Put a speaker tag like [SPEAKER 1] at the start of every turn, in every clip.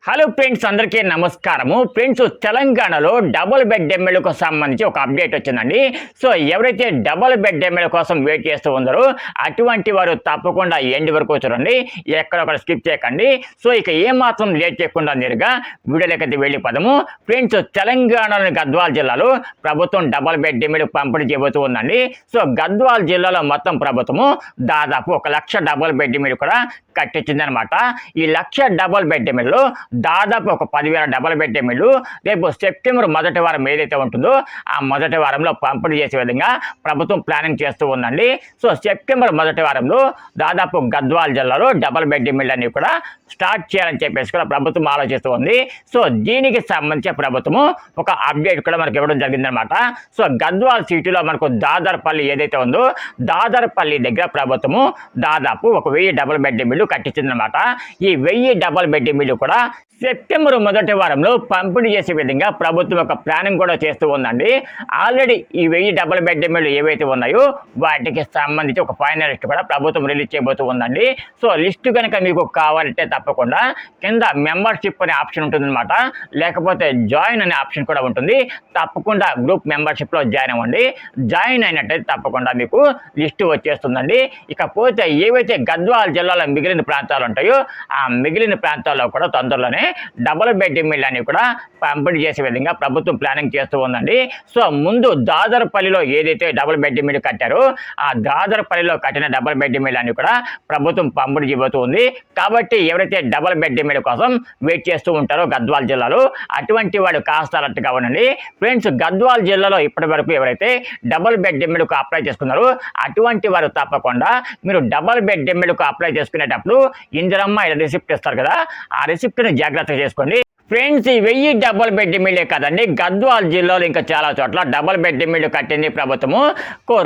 [SPEAKER 1] Hello friends, అందరికీ నమస్కారము. Friends, తెలంగాణలో డబుల్ బెడ్ ఎమ్మెల్యేకు సంబంధించి ఒక అప్డేట్ వచ్చిందండి. సో ఎవరైతే డబుల్ బెడ్ ఎమ్మెల్యే కోసం వెయిట్ చేస్తూ ఉన్నారో అటువంటి వారు తప్పకుండా ఎండ్ వరకు చూడండి, ఎక్కడొక్కడ స్కిప్ చేయకండి. సో ఇక ఏమాత్రం లేట్ చేయకుండా నేరుగా వీడియోలోకి వెళ్ళి పదము. ఫ్రెండ్స్, తెలంగాణలోని గద్వాల్ జిల్లాలో ప్రభుత్వం డబుల్ బెడ్ ఎమ్మెల్యే పంపిణీ చేయబోతూ ఉందండి. సో గద్వాల్ జిల్లాలో మొత్తం ప్రభుత్వము దాదాపు 1,00,000 డబుల్ బెడ్ ఎమ్మెల్యే కూడా కట్టించిందనమాట. ఈ 1,00,000 డబుల్ బెడ్ ఎమ్మెల్యేలు దాదాపు ఒక 10,000 డబుల్ బెడ్ ఎమ్మెల్యేలు రేపు సెప్టెంబర్ మొదటి వారం ఏదైతే ఉంటుందో ఆ మొదటి వారంలో పంపిణీ చేసే విధంగా ప్రభుత్వం ప్లానింగ్ చేస్తూ ఉందండి. సో సెప్టెంబర్ మొదటి వారంలో దాదాపు గద్వాల్ జిల్లాలో డబుల్ బెడ్ ఎమ్మెల్యేని కూడా స్టార్ట్ చేయాలని చెప్పేసి కూడా ప్రభుత్వం ఆలోచిస్తూ ఉంది. సో దీనికి సంబంధించి ప్రభుత్వము ఒక అప్డేట్ కూడా మనకు ఇవ్వడం జరిగిందనమాట. సో గద్వాల్ సిటీలో మనకు దాదర్పల్లి ఏదైతే ఉందో దాదర్పల్లి దగ్గర ప్రభుత్వము దాదాపు 1,000 డబుల్ బెడ్ ఎమ్మెల్యేలు కట్టించిందనమాట. ఈ 1,000 డబుల్ బెడ్ ఎమ్మెల్యేలు కూడా సెప్టెంబర్ మొదటి వారంలో పంపిణీ చేసే విధంగా ప్రభుత్వం ఒక ప్లానింగ్ కూడా చేస్తూ ఉందండి. ఆల్రెడీ ఈ 1,000 డబుల్ బెడ్ ఎమ్మెల్యేలు ఏవైతే ఉన్నాయో వాటికి సంబంధించి ఒక ఫైనల్ లిస్ట్ కూడా ప్రభుత్వం రిలీజ్ చేయబోతూ ఉందండి. సో లిస్టు కనుక మీకు కావాలంటే తప్పకుండా కింద మెంబర్షిప్ అనే ఆప్షన్ ఉంటుందన్నమాట, లేకపోతే జాయిన్ అనే ఆప్షన్ కూడా ఉంటుంది. తప్పకుండా గ్రూప్ మెంబర్షిప్లో జాయిన్ అవ్వండి. జాయిన్ అయినట్టయితే తప్పకుండా మీకు లిస్టు వచ్చేస్తుందండి. ఇకపోతే ఏవైతే గద్వాల్ జిల్లాలో మిగిలిన ప్రాంతాలు ఉంటాయో ఆ మిగిలిన ప్రాంతాల్లో కూడా తొందరలోనే డబుల్ బెడ్ ఎమ్మెల్యేని కూడా పంపిణీ చేసే విధంగా ప్రభుత్వం ప్లానింగ్ చేస్తూ ఉందండి. సో ముందు దాదర్పల్లిలో ఏదైతే డబుల్ బెడ్ ఎమ్మెల్యే కట్టారో ఆ దాదర్పల్లిలో కట్టిన డబుల్ బెడ్ ఎమ్మెల్యేని కూడా ప్రభుత్వం పంపిణీ చేయబోతూ ఉంది. కాబట్టి ఎవరైతే డబుల్ బెడ్ ఎమ్మెల్యే కోసం వెయిట్ చేస్తూ ఉంటారో గద్వాల్ జిల్లాలో అటువంటి వాడు కాస్త అలర్ట్గా ఉండండి. ఫ్రెండ్స్, గద్వాల్ జిల్లాలో ఇప్పటి వరకు ఎవరైతే డబుల్ బెడ్ ఎమ్మెల్యేకు అప్లై చేసుకున్నారో అటువంటి వారు తప్పకుండా మీరు డబుల్ బెడ్ ఎమ్మెల్యేకు అప్లై చేసుకునేటప్పుడు ఇందిరమ్మ రిసిప్ట్ ఇస్తారు కదా, ఆ రిసిప్ట్ని జాగ్రత్త చేసుకోండి. ఫ్రెండ్స్, ఈ 1,000 డబుల్ బెడ్ ఎమ్మెల్యే కదండి, గద్వాల్ జిల్లాలో ఇంకా చాలా చోట్ల డబుల్ బెడ్ ఎమ్మెల్యే కట్టింది ప్రభుత్వము.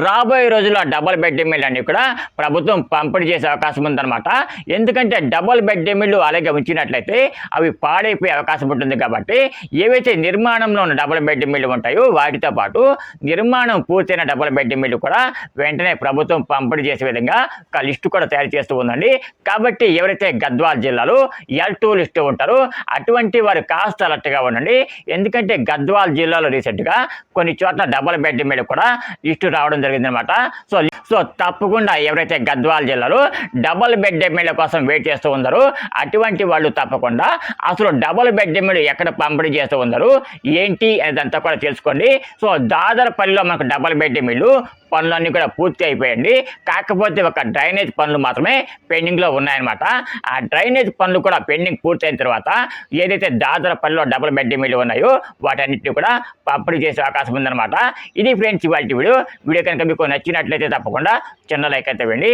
[SPEAKER 1] రాబోయే రోజుల్లో డబుల్ బెడ్ ఎమ్మెల్యేని కూడా ప్రభుత్వం పంపిణీ చేసే అవకాశం ఉందన్నమాట. ఎందుకంటే డబుల్ బెడ్ ఎమ్మెల్యేలు అలాగే ఉంచినట్లయితే అవి పాడైపోయే అవకాశం ఉంటుంది. కాబట్టి ఏవైతే నిర్మాణంలో ఉన్న డబుల్ బెడ్ ఎమ్మెల్యేలు ఉంటాయో వాటితో పాటు నిర్మాణం పూర్తయిన డబుల్ బెడ్ ఎమ్మెల్యేలు కూడా వెంటనే ప్రభుత్వం పంపిణీ చేసే విధంగా ఒక లిస్టు కూడా తయారు చేస్తూ ఉందండి. కాబట్టి ఎవరైతే గద్వాల్ జిల్లాలో L2 లిస్టు ఉంటారో అటువంటి వారు కాస్త అలర్ట్గా ఉండండి. ఎందుకంటే గద్వాల్ జిల్లాలో రీసెంట్గా కొన్ని చోట్ల డబుల్ బెడ్ ఎమ్మెల్యే కూడా లిస్టు రావడం జరిగిందనమాట. సో తప్పకుండా ఎవరైతే గద్వాల్ జిల్లాలో డబుల్ బెడ్ ఎమ్మెల్యే కోసం వెయిట్ చేస్తూ ఉన్నారో అటువంటి వాళ్ళు తప్పకుండా అసలు డబుల్ బెడ్ ఎమ్మెల్యే ఎక్కడ పంపిణీ చేస్తూ ఉన్నారు ఏంటి అనేదంతా కూడా తెలుసుకోండి. సో దాదర్పల్లిలో మనకు డబుల్ బెడ్ ఎమ్మెల్యేలు పనులన్నీ కూడా పూర్తి అయిపోయండి. కాకపోతే ఒక డ్రైనేజ్ పనులు మాత్రమే పెండింగ్లో ఉన్నాయన్నమాట. ఆ డ్రైనేజ్ పనులు కూడా పెండింగ్ పూర్తయిన తర్వాత ఏదైతే దాదర్పల్లిలో డబుల్ బెడ్ ఎమ్మెల్యేలు ఉన్నాయో వాటన్నిటిని కూడా పంపిణీ చేసే అవకాశం ఉందన్నమాట. ఇది ఫ్రెండ్స్ ఇవాళ వీడియో కనుక మీకు నచ్చినట్లయితే తప్పకుండా చిన్న లైక్ అయితే ఇవ్వండి.